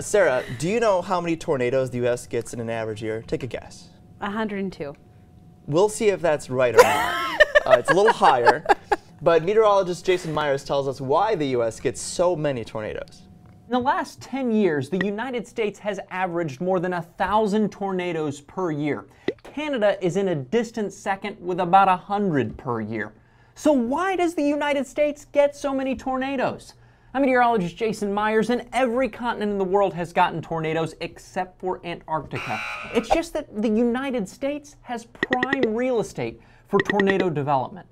Sarah, do you know how many tornadoes the U.S. gets in an average year? Take a guess. 102. We'll see if that's right or not. It's a little higher, but meteorologist Jason Meyers tells us why the U.S. gets so many tornadoes. In the last 10 years, the United States has averaged more than 1,000 tornadoes per year. Canada is in a distant second with about 100 per year. So why does the United States get so many tornadoes? I'm meteorologist Jason Meyers, and every continent in the world has gotten tornadoes except for Antarctica. It's just that the United States has prime real estate for tornado development.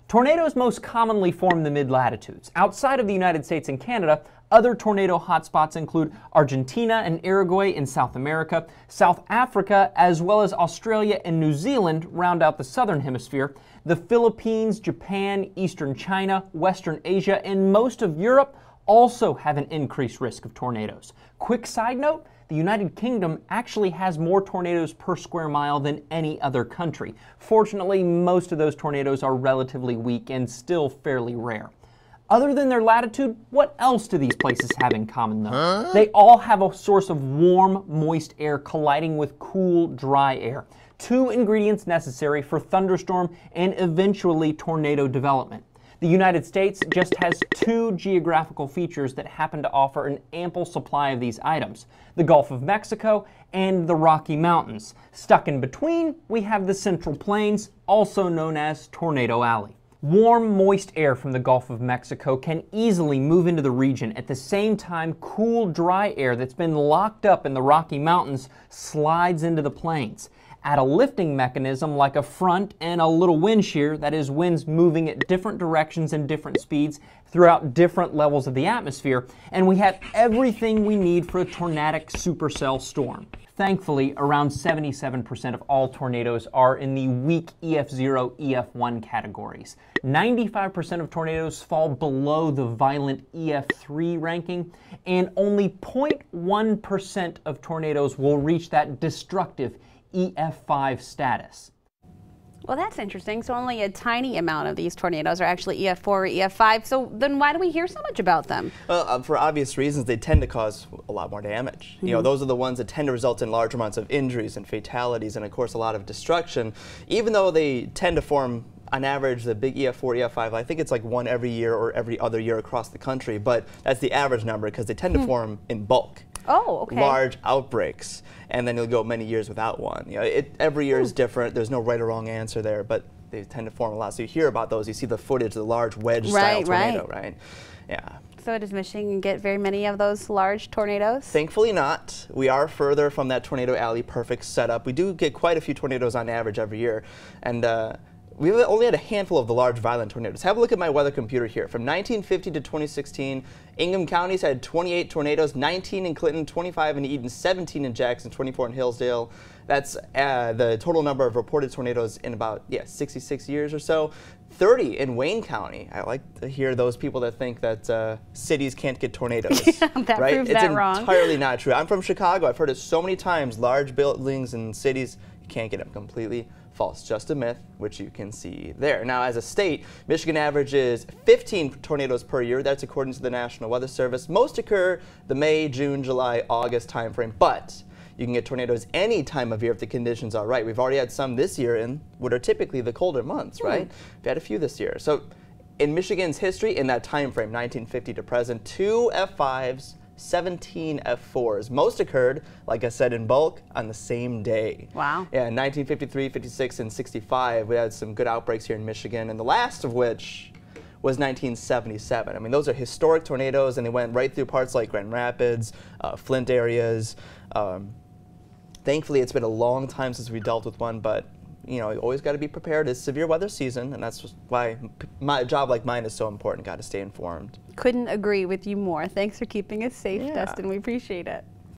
Tornadoes most commonly form in the mid-latitudes. Outside of the United States and Canada, other tornado hotspots include Argentina and Uruguay in South America, South Africa, as well as Australia and New Zealand round out the southern hemisphere. The Philippines, Japan, eastern China, western Asia, and most of Europe also have an increased risk of tornadoes. Quick side note, the United Kingdom actually has more tornadoes per square mile than any other country. Fortunately, most of those tornadoes are relatively weak and still fairly rare. Other than their latitude, what else do these places have in common though? They all have a source of warm, moist air colliding with cool, dry air. Two ingredients necessary for thunderstorm and eventually tornado development. The United States just has two geographical features that happen to offer an ample supply of these items: the Gulf of Mexico and the Rocky Mountains. Stuck in between, we have the Central Plains, also known as Tornado Alley. Warm, moist air from the Gulf of Mexico can easily move into the region. At the same time, cool, dry air that's been locked up in the Rocky Mountains slides into the plains. Add a lifting mechanism like a front and a little wind shear, that is, winds moving at different directions and different speeds throughout different levels of the atmosphere, and we have everything we need for a tornadic supercell storm. Thankfully, around 77% of all tornadoes are in the weak EF0, EF1 categories. 95% of tornadoes fall below the violent EF3 ranking, and only 0.1% of tornadoes will reach that destructive EF5 status. Well, that's interesting. So only a tiny amount of these tornadoes are actually EF4 or EF5. So then why do we hear so much about them? Well, for obvious reasons, they tend to cause a lot more damage. You know, those are the ones that tend to result in large amounts of injuries and fatalities and, of course, a lot of destruction. Even though they tend to form, on average, the big EF4, EF5, I think it's like one every year or every other year across the country, but that's the average number because they tend to form in bulk. Oh, okay. Large outbreaks, and then you'll go many years without one. You know, every year is different. There's no right or wrong answer there, but they tend to form a lot. So you hear about those. You see the footage, the large wedge-style tornado, right? Yeah. So does Michigan get very many of those large tornadoes? Thankfully not. We are further from that Tornado Alley perfect setup. We do get quite a few tornadoes on average every year, and we've only had a handful of the large violent tornadoes. Have a look at my weather computer here. From 1950 to 2016, Ingham counties had 28 tornadoes, 19 in Clinton, 25 in Eden, 17 in Jackson, 24 in Hillsdale. That's the total number of reported tornadoes in about 66 years or so. 30 in Wayne County. I like to hear those people that think that cities can't get tornadoes. Yeah, that right? proves it's that wrong. Entirely not true. I'm from Chicago. I've heard it so many times. Large buildings and cities, you can't get them. Completely false. Just a myth, which you can see there. Now, as a state, Michigan averages 15 tornadoes per year. That's according to the National Weather Service. Most occur the May, June, July, August timeframe, but you can get tornadoes any time of year if the conditions are right. We've already had some this year in what are typically the colder months, right? We've had a few this year. So in Michigan's history, in that time frame, 1950 to present, 2 F5s, 17 F4s. Most occurred, like I said, in bulk on the same day. Wow. Yeah, in 1953, 56, and 65, we had some good outbreaks here in Michigan, and the last of which was 1977. I mean, those are historic tornadoes, and they went right through parts like Grand Rapids, Flint areas. Thankfully, it's been a long time since we dealt with one, but you know, you always got to be prepared. It's severe weather season, and that's why a job like mine is so important. Got to stay informed. Couldn't agree with you more. Thanks for keeping us safe, Yeah. Dustin. We appreciate it.